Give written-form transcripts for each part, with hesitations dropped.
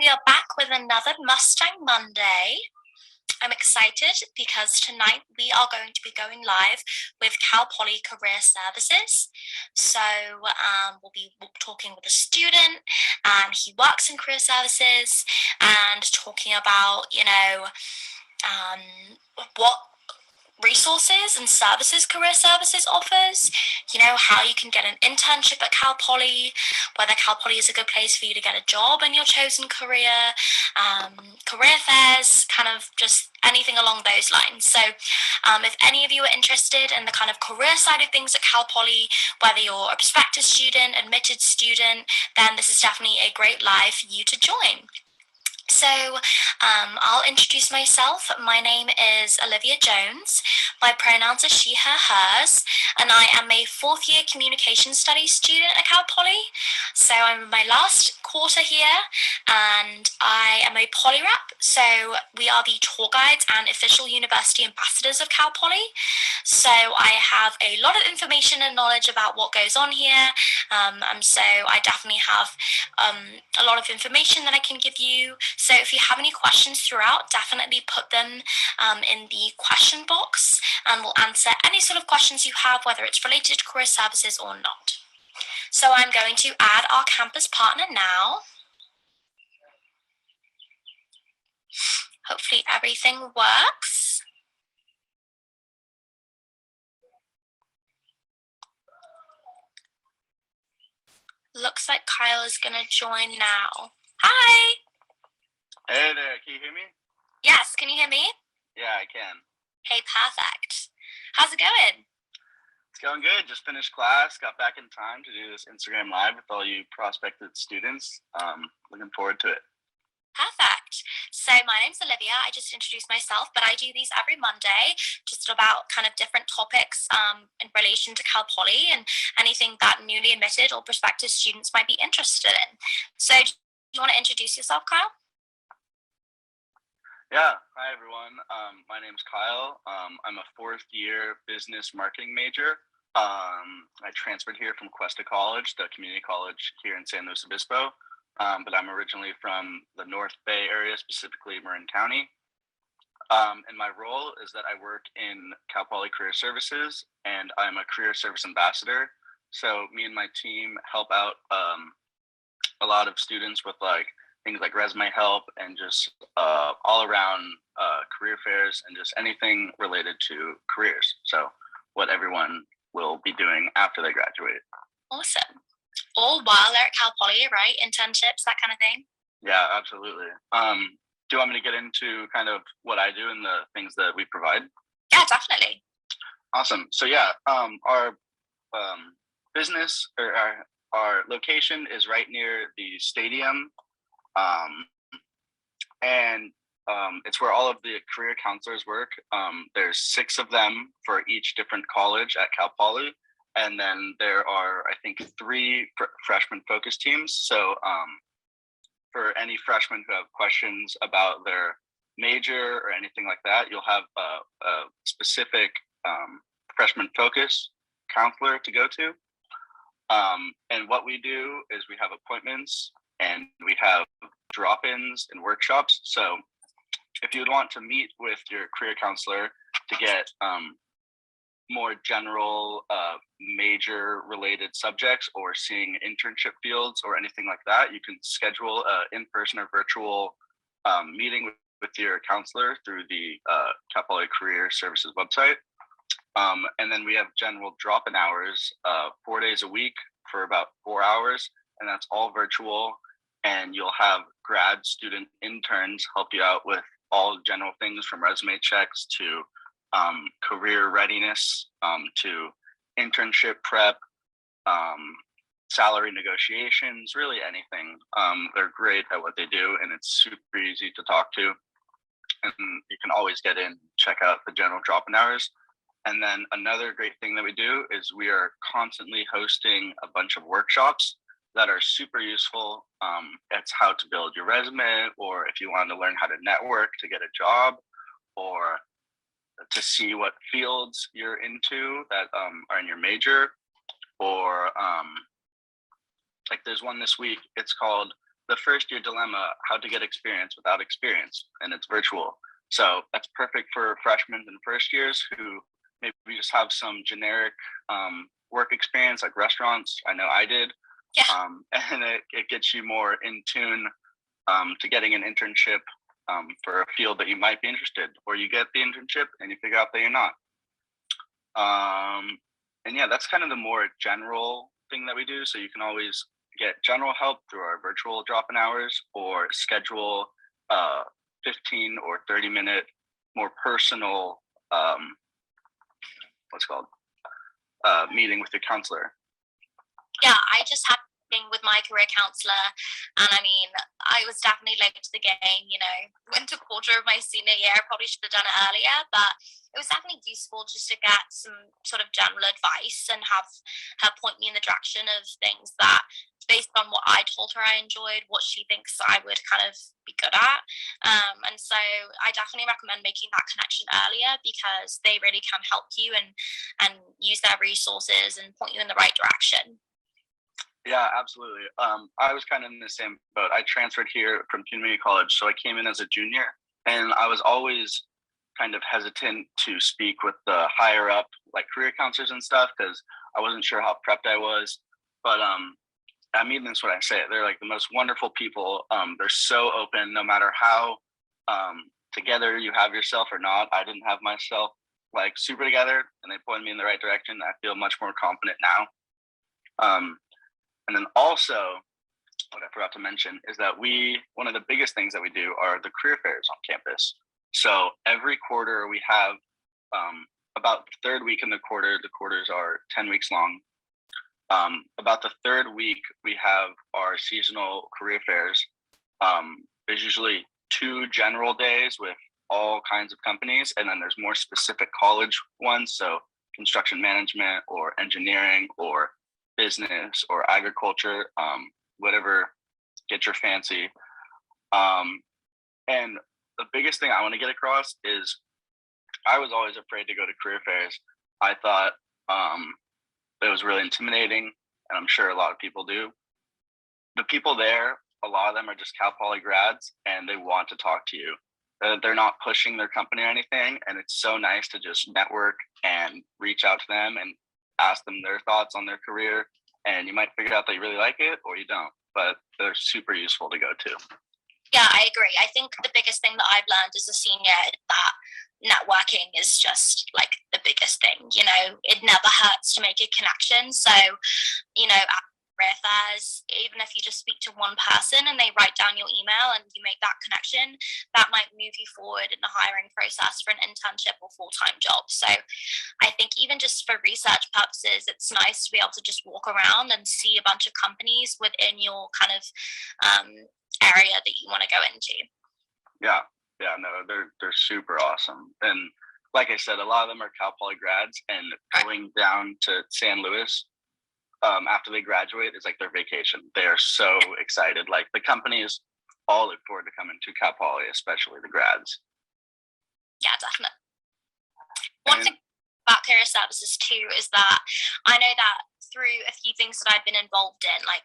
we are back with another Mustang Monday. I'm excited because tonight we are going to be going live with Cal Poly Career Services. So we'll be talking with a student, and he works in career services, and talking about, what resources and services career services offers, how you can get an internship at Cal Poly, whether Cal Poly is a good place for you to get a job in your chosen career, career fairs, kind of just anything along those lines. So if any of you are interested in the kind of career side of things at Cal Poly, whether you're a prospective student, admitted student, then this is definitely a great live for you to join. So I'll introduce myself. My name is Olivia Jones. My pronouns are she, her, hers, and I am a fourth year communication studies student at Cal Poly. So I'm in my last quarter here, and I am a poly rep. So we are the tour guides and official university ambassadors of Cal Poly. So I have a lot of information and knowledge about what goes on here. And so I definitely have a lot of information that I can give you. So if you have any questions throughout, definitely put them in the question box, and we'll answer any sort of questions you have, whether it's related to career services or not. So I'm going to add our campus partner now. Hopefully everything works. Looks like Kyle is going to join now. Hi! Hey there, can you hear me? Yes, can you hear me? Yeah, I can. Hey, perfect. How's it going? It's going good. Just finished class, got back in time to do this Instagram Live with all you prospected students. Looking forward to it. Perfect. So my name's Olivia. I just introduced myself, but I do these every Monday, just about kind of different topics in relation to Cal Poly and anything that newly admitted or prospective students might be interested in. So do you want to introduce yourself, Kyle? Yeah, hi everyone. My name's Kyle. I'm a fourth year business marketing major. I transferred here from Cuesta College, the community college here in San Luis Obispo. But I'm originally from the North Bay area, specifically Marin County. And my role is that I work in Cal Poly Career Services, and I'm a career service ambassador. So me and my team help out a lot of students with things like resume help and just all around career fairs and just anything related to careers. So what everyone will be doing after they graduate. Awesome. All while they're at Cal Poly, right? Internships, that kind of thing? Yeah, absolutely. Do you want me to get into kind of what I do and the things that we provide? Yeah, definitely. Awesome. So yeah, our business or our location is right near the stadium. And it's where all of the career counselors work. There's 6 of them for each different college at Cal Poly. And then there are, I think, 3 freshman focus teams. So for any freshmen who have questions about their major or anything like that, you'll have a specific freshman focus counselor to go to. And what we do is we have appointments and we have drop-ins and workshops. So if you'd want to meet with your career counselor to get more general major related subjects or seeing internship fields or anything like that, you can schedule an in-person or virtual meeting with your counselor through the Cal Poly Career Services website. And then we have general drop-in hours 4 days a week for about 4 hours, and that's all virtual. And you'll have grad student interns help you out with all general things from resume checks to career readiness, to internship prep, salary negotiations, really anything. They're great at what they do, and it's super easy to talk to. And you can always get in, check out the general drop-in hours. And then another great thing that we do is we are constantly hosting a bunch of workshops that are super useful. It's how to build your resume, or if you want to learn how to network to get a job, or to see what fields you're into that are in your major, or like there's one this week. It's called the first year dilemma, how to get experience without experience, and it's virtual. So that's perfect for freshmen and first years who maybe just have some generic work experience like restaurants. I know I did. Yeah. And it gets you more in tune to getting an internship for a field that you might be interested, or you get the internship and you figure out that you're not. And yeah, that's kind of the more general thing that we do. So you can always get general help through our virtual drop-in hours, or schedule 15 or 30-minute more personal meeting with your counselor. Yeah, I just had a thing with my career counselor, and I mean, I was definitely late to the game, went to quarter of my senior year. I probably should have done it earlier, but it was definitely useful just to get some sort of general advice and have her point me in the direction of things that, based on what I told her I enjoyed, what she thinks I would kind of be good at. And so I definitely recommend making that connection earlier, because they really can help you and use their resources and point you in the right direction. Yeah, absolutely. I was kind of in the same boat. I transferred here from community college, so I came in as a junior, and I was always kind of hesitant to speak with the higher up, like career counselors and stuff, because I wasn't sure how prepped I was. But I mean this when I say it. They're like the most wonderful people. They're so open, no matter how together you have yourself or not. I didn't have myself like super together, and they pointed me in the right direction. I feel much more confident now. And then also, what I forgot to mention is that one of the biggest things that we do are the career fairs on campus. So every quarter we have about the third week in the quarters are 10 weeks long. About the third week, we have our seasonal career fairs. There's usually 2 general days with all kinds of companies, and then there's more specific college ones. So construction management or engineering or business or agriculture, whatever gets your fancy. And the biggest thing I want to get across is I was always afraid to go to career fairs. I thought it was really intimidating, and I'm sure a lot of people do. The people there, a lot of them are just Cal Poly grads, and they want to talk to you. They're not pushing their company or anything, and it's so nice to just network and reach out to them and ask them their thoughts on their career, and you might figure out that you really like it or you don't, but they're super useful to go to. Yeah, I agree. I think the biggest thing that I've learned as a senior is that networking is just like the biggest thing. It never hurts to make a connection. So, at career fairs, even if you just speak to one person and they write down your email and you make that connection, that might move you forward in the hiring process for an internship or full-time job. So I think even just for research purposes, it's nice to be able to just walk around and see a bunch of companies within your kind of area that you want to go into. Yeah, no, they're super awesome. And like I said, a lot of them are Cal Poly grads, and going down to San Luis after they graduate is like their vacation. They are so excited. Like the companies all look forward to coming to Cal Poly, especially the grads. Yeah, definitely. One thing about career services too is that I know that through a few things that I've been involved in, like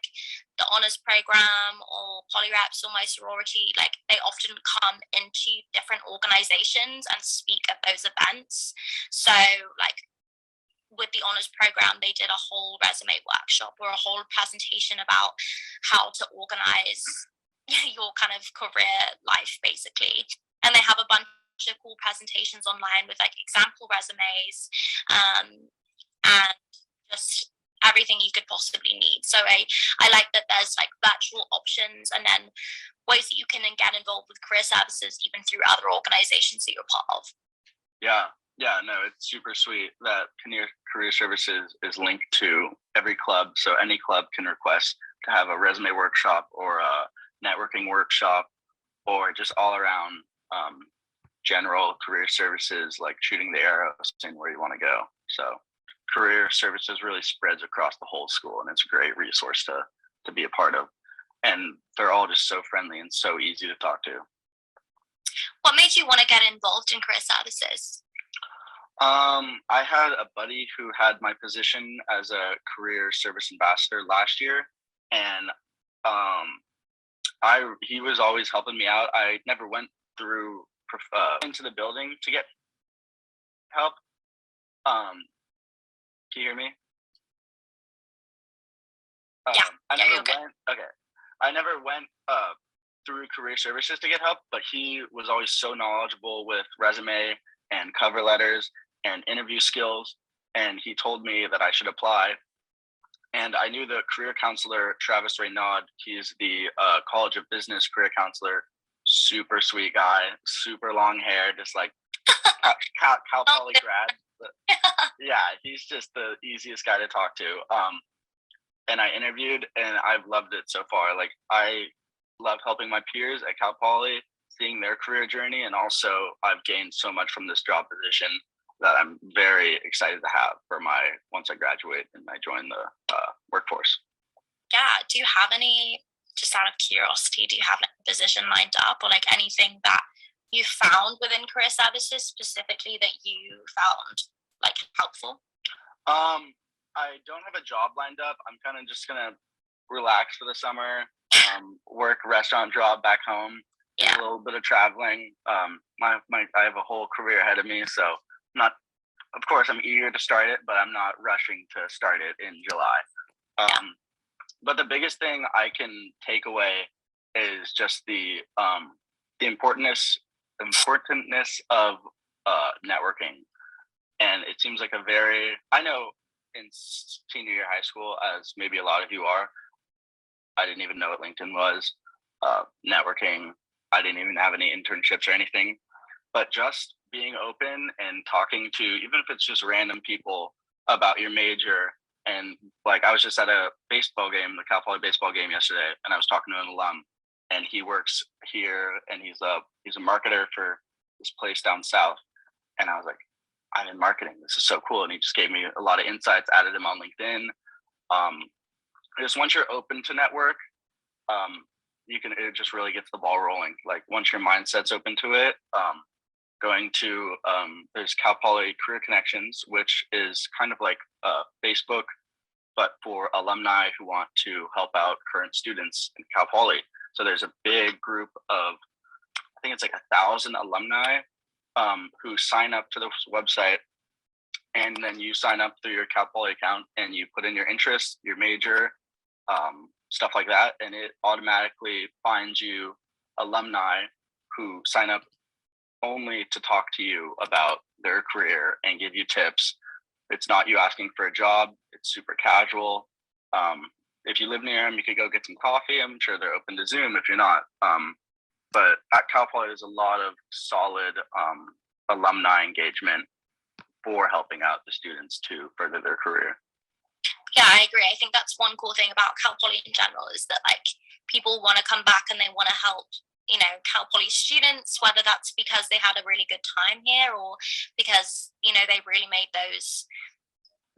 the honors program or polyreps or my sorority, like they often come into different organizations and speak at those events. So like with the honors program, they did a whole resume workshop or a whole presentation about how to organize your kind of career life, basically. And they have a bunch of cool presentations online with like example resumes and just everything you could possibly need. So I like that there's like virtual options and then ways that you can then get involved with career services even through other organizations that you're part of. Yeah, no, it's super sweet that career services is linked to every club. So any club can request to have a resume workshop or a networking workshop, or just all around general career services, like shooting the arrow, seeing where you want to go. So career services really spreads across the whole school, and it's a great resource to be a part of. And they're all just so friendly and so easy to talk to. What made you want to get involved in career services? I had a buddy who had my position as a career service ambassador last year, and he was always helping me out. I never went through into the building to get help. Can you hear me? Yeah, I never okay. went. Okay, I never went through career services to get help, but he was always so knowledgeable with resume and cover letters and interview skills, and he told me that I should apply. And I knew the career counselor, Travis Raynaud. He's the College of Business career counselor. Super sweet guy, super long hair, just like Cal Poly grad. But yeah, he's just the easiest guy to talk to. And I interviewed, and I've loved it so far. Like, I love helping my peers at Cal Poly, seeing their career journey, and also I've gained so much from this job position that I'm very excited to have for once I graduate and I join the workforce. Yeah. Do you have any, just out of curiosity, do you have like a position lined up, or like anything that you found within career services specifically that you found like helpful? I don't have a job lined up. I'm kind of just gonna relax for the summer, work restaurant job back home, do a little bit of traveling. I have a whole career ahead of me, so of course I'm eager to start it, but I'm not rushing to start it in July. But the biggest thing I can take away is just the importantness of networking. And it seems like I know in senior year high school, as maybe a lot of you are, I didn't even know what LinkedIn was. Networking, I didn't even have any internships or anything. But just being open and talking to, even if it's just random people about your major. And like, I was just at a baseball game, the Cal Poly baseball game yesterday, and I was talking to an alum, and he works here, and he's a marketer for this place down south. And I was like, I'm in marketing. This is so cool. And he just gave me a lot of insights, added him on LinkedIn. Just once you're open to network, it just really gets the ball rolling. Like, once your mindset's open to it, going to, there's Cal Poly Career Connections, which is kind of like Facebook, but for alumni who want to help out current students in Cal Poly. So there's a big group of, I think it's like 1,000 alumni who sign up to this website, and then you sign up through your Cal Poly account and you put in your interests, your major, stuff like that, and it automatically finds you alumni who sign up only to talk to you about their career and give you tips. It's not you asking for a job. It's super casual. If you live near them, you could go get some coffee. I'm sure they're open to Zoom if you're not. But at Cal Poly, there's a lot of solid alumni engagement for helping out the students to further their career. Yeah, I agree. I think that's one cool thing about Cal Poly in general, is that like people want to come back and they want to help, Cal Poly students, whether that's because they had a really good time here or because, they really made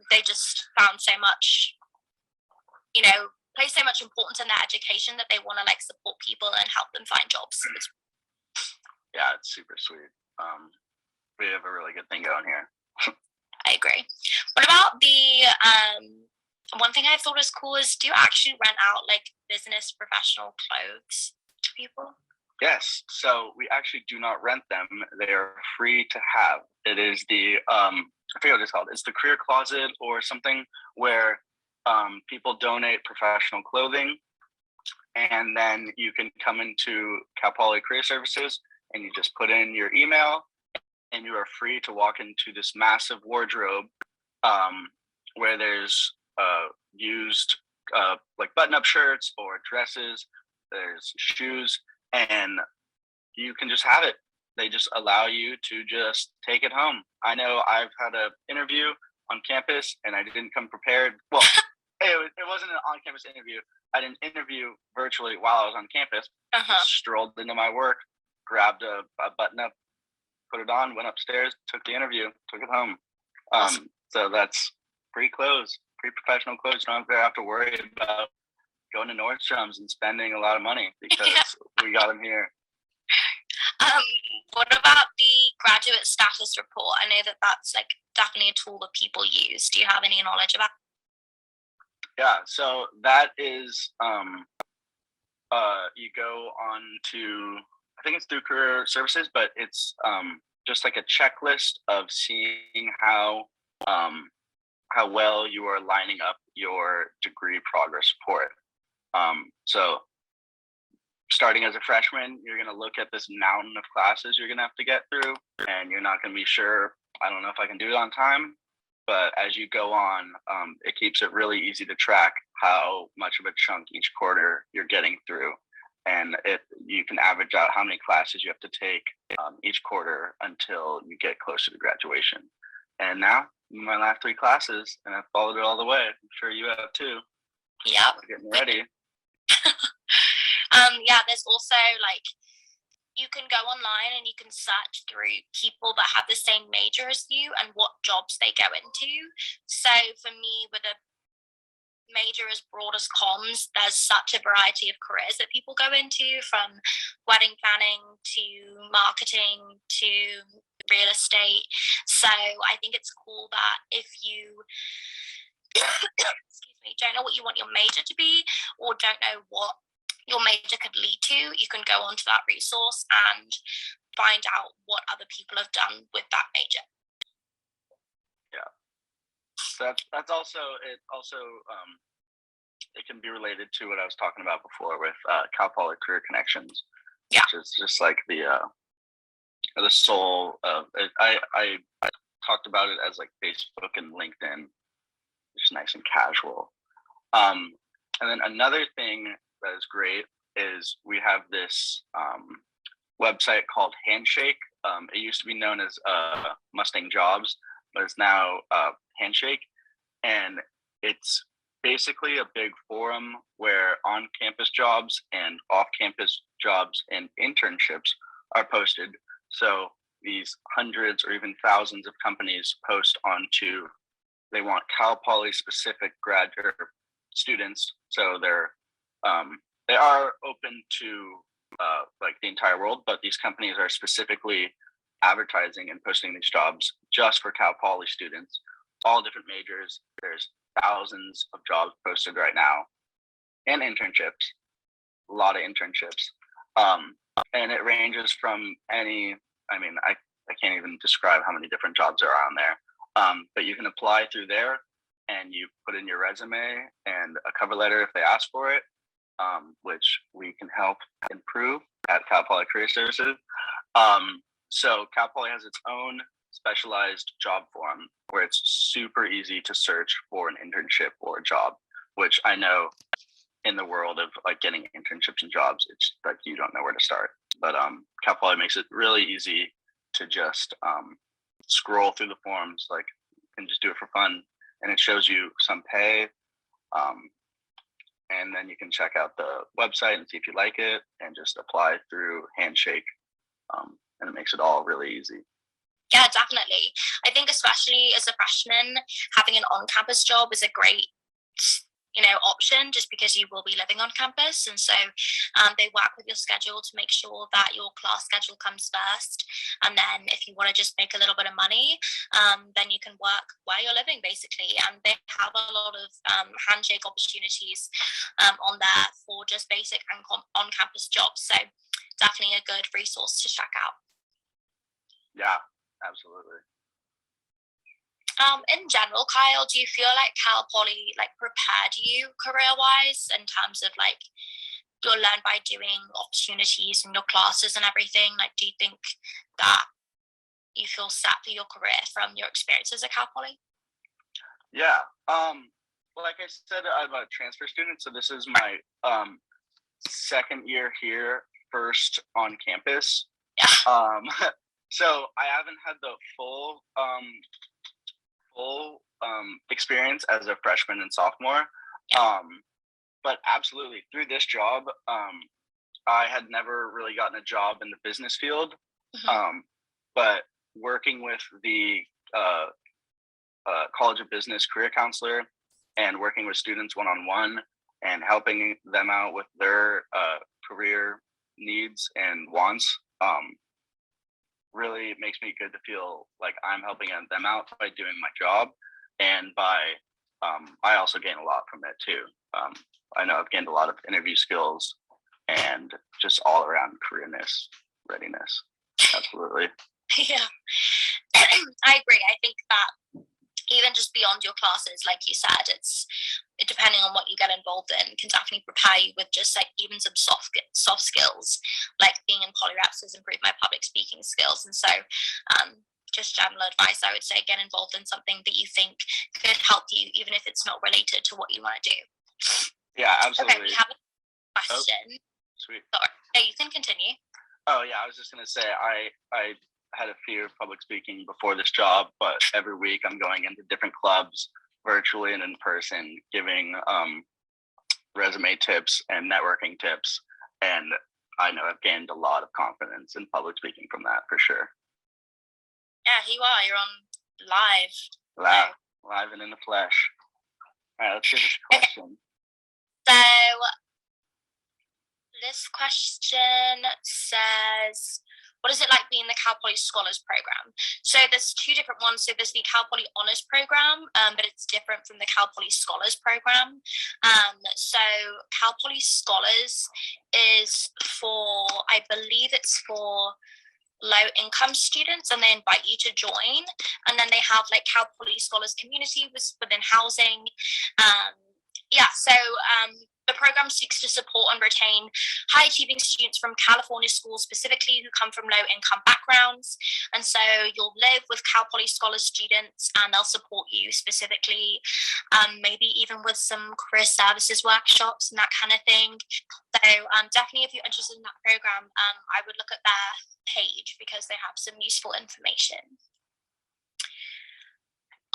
they just found so much, place so much importance in their education that they want to like support people and help them find jobs. Yeah, it's super sweet. We have a really good thing going here. I agree. What about the one thing I thought was cool is, do you actually rent out like business professional clothes to people? Yes. So we actually do not rent them. They are free to have. It is the I forget what it's called. It's the career closet or something, where people donate professional clothing, and then you can come into Cal Poly Career Services and you just put in your email, and you are free to walk into this massive wardrobe where there's used like button-up shirts or dresses, there's shoes, and you can just have it. They just allow you to just take it home. I know I've had an interview on campus and I didn't come prepared. Well, it wasn't an on-campus interview. I did an interview virtually while I was on campus. Just strolled into my work, grabbed a button-up, put it on, went upstairs, took the interview, took it home. Awesome. So that's free clothes, free professional clothes. You don't have to worry about going to Nordstrom's and spending a lot of money because we got them here. What about the graduate status report? I know that that's like definitely a tool that people use. Do you have any knowledge about? Yeah, so that is you go on to, I think it's through career services, but it's just like a checklist of seeing how well you are lining up your degree progress report. So starting as a freshman, you're going to look at this mountain of classes you're going to have to get through, and you're not going to be sure, I don't know if I can do it on time. But as you go on, it keeps it really easy to track how much of a chunk each quarter you're getting through. And you can average out how many classes you have to take each quarter until you get closer to graduation. And now, my last 3 classes, and I've followed it all the way. I'm sure you have too. Yep. We're getting ready. Yeah, there's also like, you can go online and you can search through people that have the same major as you and what jobs they go into. So for me, with a major as broad as comms, there's such a variety of careers that people go into, from wedding planning to marketing to real estate. So I think it's cool that if you excuse me, don't know what you want your major to be, or don't know what your major could lead to, you can go onto that resource and find out what other people have done with that major. Yeah, that's also it. Also, it can be related to what I was talking about before with Cal Poly Career Connections, which is just like the soul of it. I talked about it as like Facebook and LinkedIn, just nice and casual. And then another thing that is great is we have this website called Handshake. It used to be known as Mustang Jobs, but it's now Handshake. And it's basically a big forum where on-campus jobs and off-campus jobs and internships are posted. So these hundreds or even thousands of companies post onto, they want Cal Poly specific graduate students. So they are open to like the entire world, but these companies are specifically advertising and posting these jobs just for Cal Poly students, all different majors. There's thousands of jobs posted right now, and internships, a lot of internships. And it ranges from any, I mean, I can't even describe how many different jobs are on there. But you can apply through there, and you put in your resume and a cover letter if they ask for it, which we can help improve at Cal Poly Career Services. So Cal Poly has its own specialized job forum where it's super easy to search for an internship or a job, which I know in the world of like getting internships and jobs, it's like you don't know where to start. But Cal Poly makes it really easy to just scroll through the forums, like, and just do it for fun. And it shows you some pay. And then you can check out the website and see if you like it, and just apply through Handshake. And it makes it all really easy. Yeah, definitely. I think especially as a freshman, having an on-campus job is a great, option, just because you will be living on campus. And so they work with your schedule to make sure that your class schedule comes first. And then if you want to just make a little bit of money, then you can work where you're living, basically. And they have a lot of handshake opportunities on there for just basic and on-campus jobs. So definitely a good resource to check out. Yeah, absolutely. In general, Kyle, do you feel like Cal Poly prepared you career-wise in terms of you'll learn by doing opportunities in your classes and everything? Do you think that you feel set for your career from your experiences at Cal Poly? Yeah. Like I said, I'm a transfer student, so this is my second year here, first on campus. Yeah. So I haven't had the full experience as a freshman and sophomore. But absolutely, through this job, I had never really gotten a job in the business field. Mm-hmm. But working with the College of Business career counselor and working with students one-on-one and helping them out with their career needs and wants, really makes me good to feel like I'm helping them out by doing my job, and by I also gain a lot from it too. I know I've gained a lot of interview skills and just all around careerness, readiness. Absolutely. Yeah. I agree. I think that even just beyond your classes, like you said, it's depending on what you get involved in, can definitely prepare you with just like even some soft skills, like being in polyreps has improved my public speaking skills. And so just general advice, I would say get involved in something that you think could help you, even if it's not related to what you want to do. Yeah, absolutely. Okay, we have a question. Oh, sweet. Sorry. Yeah, you can continue. Oh yeah, I was just gonna say I had a fear of public speaking before this job, but every week I'm going into different clubs, virtually and in person, giving resume tips and networking tips, and I know I've gained a lot of confidence in public speaking from that for sure. Yeah, here you are. You're on Live and in the flesh. All right, let's do this question. So this question says, what is it like being in the Cal Poly Scholars Program? So there's two different ones. So there's the Cal Poly Honors Program, but it's different from the Cal Poly Scholars Program. So Cal Poly Scholars is for, I believe it's for low income students, and they invite you to join. And then they have like Cal Poly Scholars Community within housing. So the program seeks to support and retain high achieving students from California schools, specifically who come from low income backgrounds. And so you'll live with Cal Poly Scholars students, and they'll support you specifically, maybe even with some career services workshops and that kind of thing. So definitely, if you're interested in that program, I would look at their page because they have some useful information.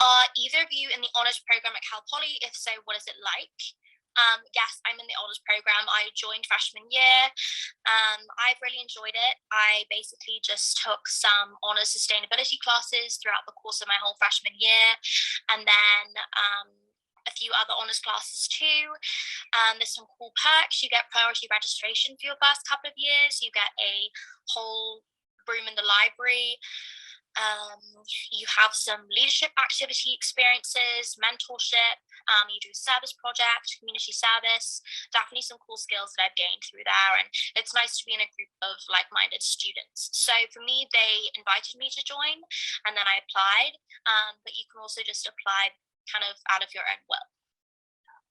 Are either of you in the honors program at Cal Poly? If so, what is it like? Yes, I'm in the honors program. I joined freshman year. I've really enjoyed it. I basically just took some honors sustainability classes throughout the course of my whole freshman year, and then a few other honors classes too. There's some cool perks. You get priority registration for your first couple of years. You get a whole room in the library. You have some leadership activity experiences, mentorship, you do service project, community service, definitely some cool skills that I've gained through there, and it's nice to be in a group of like-minded students. So for me, they invited me to join, and then I applied, but you can also just apply kind of out of your own will.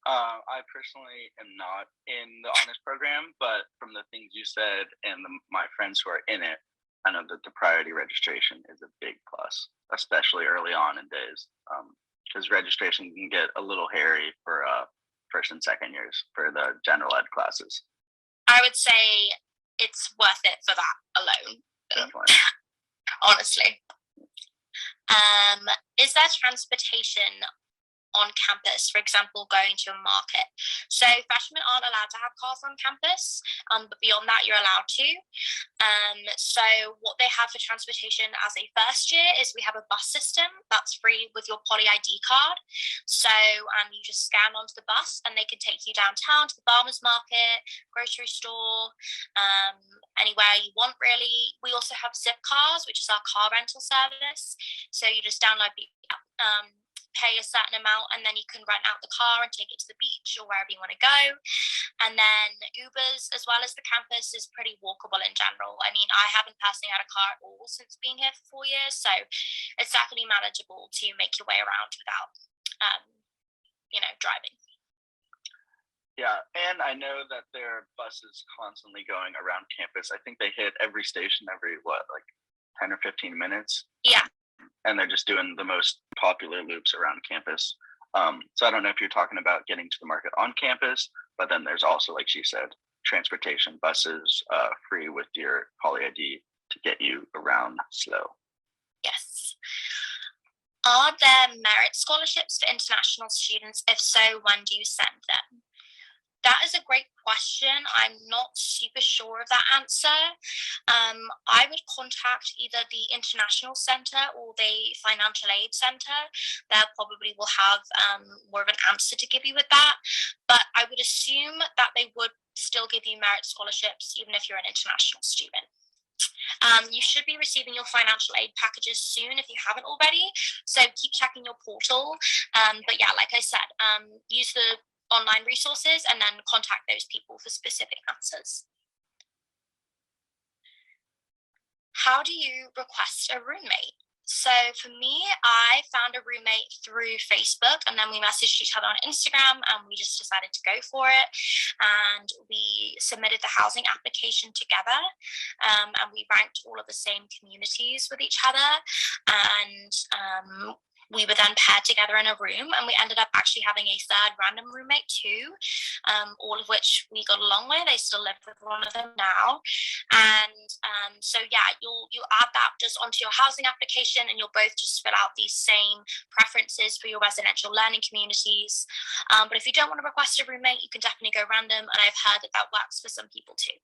I personally am not in the honors program, but from the things you said and my friends who are in it, I know that the priority registration is a big plus, especially early on in days, because registration can get a little hairy for first and second years for the general ed classes. I would say it's worth it for that alone. Definitely. Honestly. Is there transportation on campus, for example, going to a market? So freshmen aren't allowed to have cars on campus, but beyond that, you're allowed to. So what they have for transportation as a first year is we have a bus system that's free with your Poly ID card. So you just scan onto the bus, and they can take you downtown to the farmers market, grocery store, anywhere you want really. We also have Zip Cars, which is our car rental service. So you just download the app, pay a certain amount, and then you can rent out the car and take it to the beach or wherever you want to go. And then Ubers, as well as the campus, is pretty walkable in general. I mean, I haven't personally had a car at all since being here for 4 years, so it's definitely manageable to make your way around without, driving. Yeah, and I know that there are buses constantly going around campus. I think they hit every station every, 10 or 15 minutes? Yeah. And they're just doing the most popular loops around campus. So I don't know if you're talking about getting to the market on campus, but then there's also, like she said, transportation buses free with your Poly ID to get you around slow. Yes. Are there merit scholarships for international students? If so, when do you send them? That is a great question. I'm not super sure of that answer. I would contact either the International Center or the Financial Aid Center. They probably will have more of an answer to give you with that. But I would assume that they would still give you merit scholarships even if you're an international student. You should be receiving your financial aid packages soon if you haven't already. So keep checking your portal. But yeah, like I said, use the online resources and then contact those people for specific answers. How do you request a roommate? So for me, I found a roommate through Facebook, and then we messaged each other on Instagram, and we just decided to go for it. And we submitted the housing application together, and we ranked all of the same communities with each other. And we were then paired together in a room, and we ended up actually having a third random roommate too, all of which we got along with. I still live with one of them now. And so yeah, you'll add that just onto your housing application, and you'll both just fill out these same preferences for your residential learning communities. But if you don't want to request a roommate, you can definitely go random, and I've heard that that works for some people too.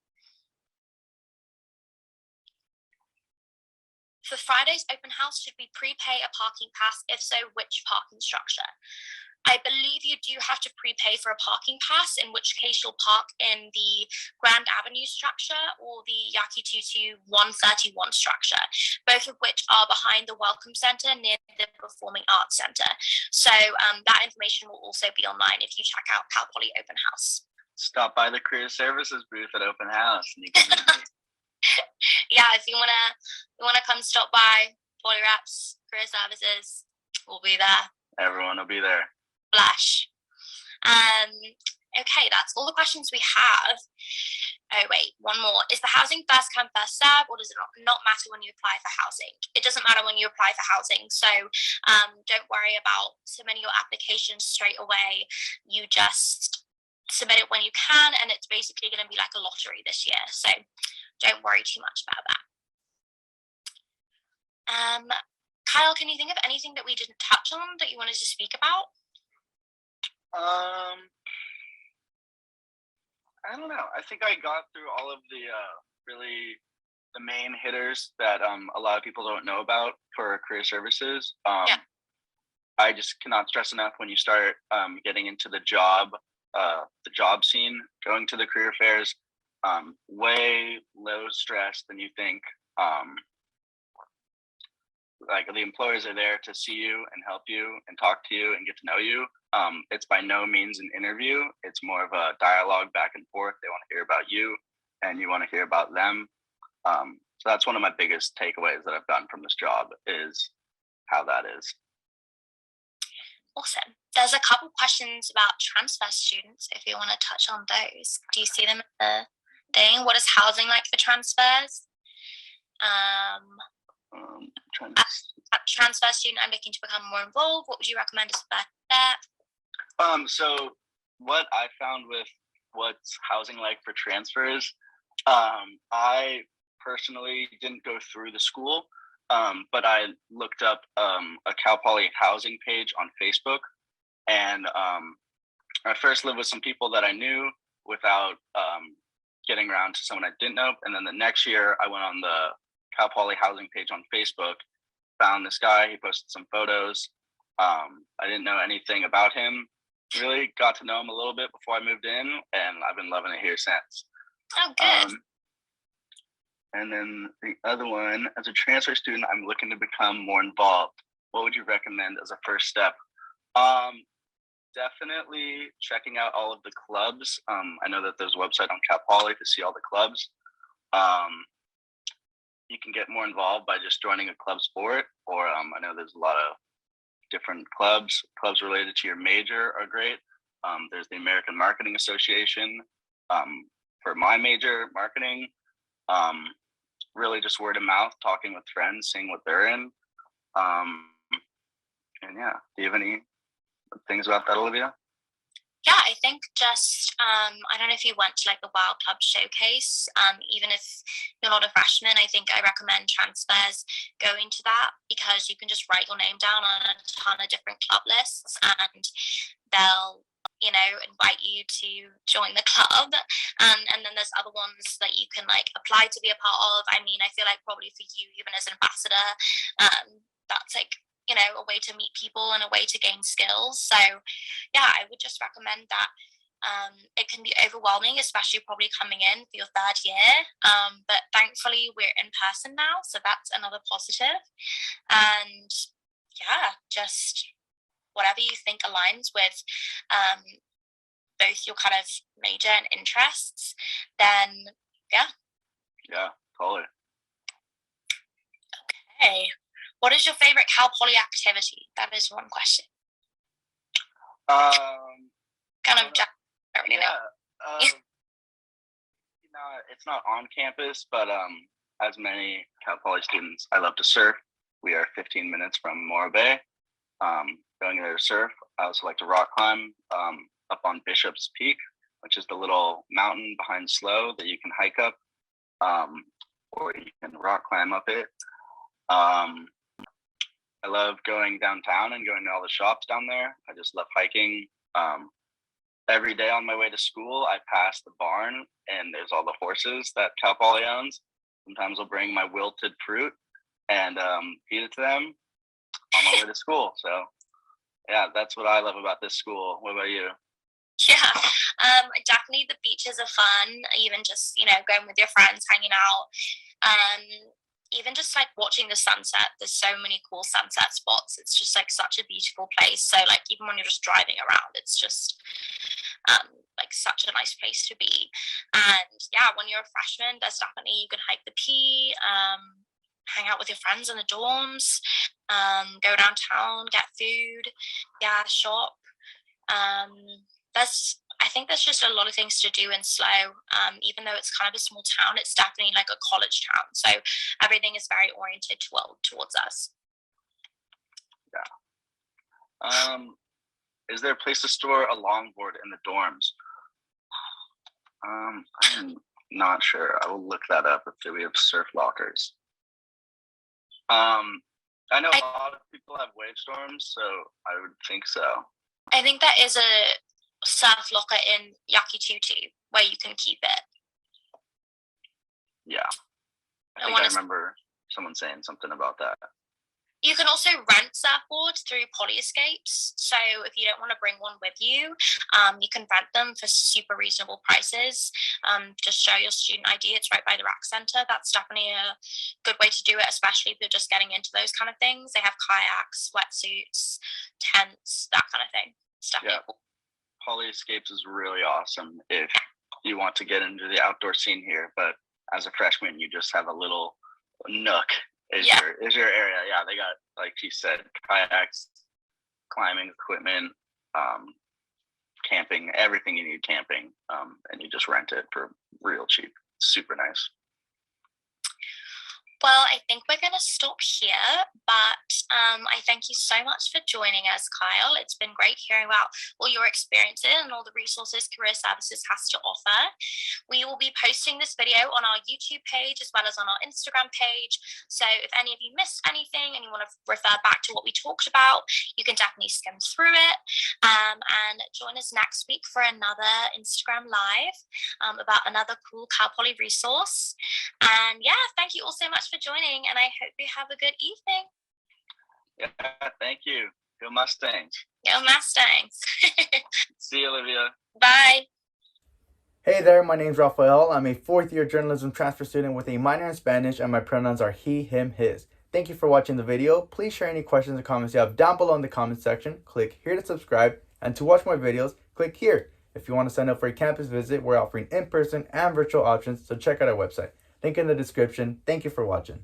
For Friday's open house, should we prepay a parking pass? If so, which parking structure? I believe you do have to prepay for a parking pass, in which case you'll park in the Grand Avenue structure or the Yakitutu 131 structure, both of which are behind the Welcome Center near the Performing Arts Center. So that information will also be online if you check out Cal Poly Open House. Stop by the career services booth at open house and you can meet me. Yeah, if you wanna come stop by, Poly Reps, career services, we'll be there. Everyone will be there. Flash. Okay, that's all the questions we have. Oh wait, one more. Is the housing first come, first serve, or does it not matter when you apply for housing? It doesn't matter when you apply for housing, so don't worry about submitting your application straight away. You just submit it when you can, and it's basically going to be like a lottery this year, so don't worry too much about that. Kyle, can you think of anything that we didn't touch on that you wanted to speak about? I don't know. I think I got through all of the really the main hitters that a lot of people don't know about for career services. Yeah. I just cannot stress enough when you start getting into the job scene, going to the career fairs, way low stress than you think. Like the employers are there to see you and help you and talk to you and get to know you. It's by no means an interview. It's more of a dialogue back and forth. They want to hear about you and you want to hear about them. So that's one of my biggest takeaways that I've gotten from this job is how that is. Awesome. There's a couple questions about transfer students, if you want to touch on those. Do you see them in the thing? What is housing like for transfers? Transfer student, I'm looking to become more involved. What would you recommend as the best step? So what I found with what's housing like for transfers, I personally didn't go through the school, but I looked up a Cal Poly housing page on Facebook, and I first lived with some people that I knew without getting around to someone I didn't know, and then the next year I went on the Cal Poly housing page on Facebook, found this guy, he posted some photos. I didn't know anything about him, really got to know him a little bit before I moved in, and I've been loving it here since. Oh, good. And then the other one, as a transfer student, I'm looking to become more involved. What would you recommend as a first step? Definitely checking out all of the clubs. I know that there's a website on Cal Poly to see all the clubs. You can get more involved by just joining a club sport, or I know there's a lot of different clubs. Clubs related to your major are great. There's the American Marketing Association for my major, marketing. Really just word of mouth, talking with friends, seeing what they're in. And yeah, do you have any things about that, Olivia? Yeah, I think just, I don't know if you went to like the Wild Club Showcase, even if you're not a freshman, I think I recommend transfers going to that, because you can just write your name down on a ton of different club lists and they'll, you know, invite you to join the club. And then there's other ones that you can like apply to be a part of. I mean, I feel like probably for you, even as an ambassador, that's like, you know, a way to meet people and a way to gain skills. So yeah, I would just recommend that. It can be overwhelming, especially probably coming in for your third year. But thankfully we're in person now, so that's another positive. And yeah, just whatever you think aligns with both your kind of major and interests, then yeah. Yeah, totally. Okay. What is your favorite Cal Poly activity? That is one question. Kind of, I don't really know. It's not on campus, but as many Cal Poly students, I love to surf. We are 15 minutes from Morro Bay. Going there to surf. I also like to rock climb up on Bishop's Peak, which is the little mountain behind Slow that you can hike up, or you can rock climb up it. I love going downtown and going to all the shops down there. I just love hiking. Every day on my way to school, I pass the barn and there's all the horses that Cal Poly owns. Sometimes I'll bring my wilted fruit and feed it to them on my way to school. So yeah, that's what I love about this school. What about you? Yeah, definitely the beaches are fun. Even just, going with your friends, hanging out. Even just like watching the sunset. There's so many cool sunset spots. It's just like such a beautiful place. So like even when you're just driving around, it's just like such a nice place to be. And yeah, when you're a freshman, there's definitely, you can hike the P, hang out with your friends in the dorms, go downtown, get food, shop. I think there's just a lot of things to do in Slough. Even though it's kind of a small town, it's definitely like a college town. So everything is very oriented towards us. Yeah. Is there a place to store a longboard in the dorms? I'm not sure. I will look that up if we have surf lockers. I know a lot of people have wave storms, so I would think so. I think there is a surf locker in Yakitutu where you can keep it. Yeah. I remember someone saying something about that. You can also rent surfboards through Polyescapes. So if you don't want to bring one with you, you can rent them for super reasonable prices. Just show your student ID. It's right by the rec center. That's definitely a good way to do it, especially if you're just getting into those kind of things. They have kayaks, wetsuits, tents, that kind of thing. It's definitely cool. Polyescapes is really awesome if you want to get into the outdoor scene here. But as a freshman, you just have a little nook. Is your area. Yeah, they got, like she said, kayaks, climbing equipment, camping, everything you need camping, and you just rent it for real cheap. Super nice. Well, I think we're going to stop here, but I thank you so much for joining us, Kyle. It's been great hearing about all your experiences and all the resources Career Services has to offer. We will be posting this video on our YouTube page as well as on our Instagram page. So if any of you missed anything and you want to refer back to what we talked about, you can definitely skim through it. And join us next week for another Instagram Live about another cool Cal Poly resource. And yeah, thank you all so much for joining, and I hope you have a good evening. Yeah, thank you. Go Mustangs. Go Mustangs. See you, Olivia. Bye. Hey there, my name's Rafael. I'm a fourth-year journalism transfer student with a minor in Spanish, and my pronouns are he, him, his. Thank you for watching the video. Please share any questions or comments you have down below in the comment section. Click here to subscribe, and to watch more videos, click here. If you want to sign up for a campus visit, we're offering in-person and virtual options, so check out our website. Link in the description. Thank you for watching.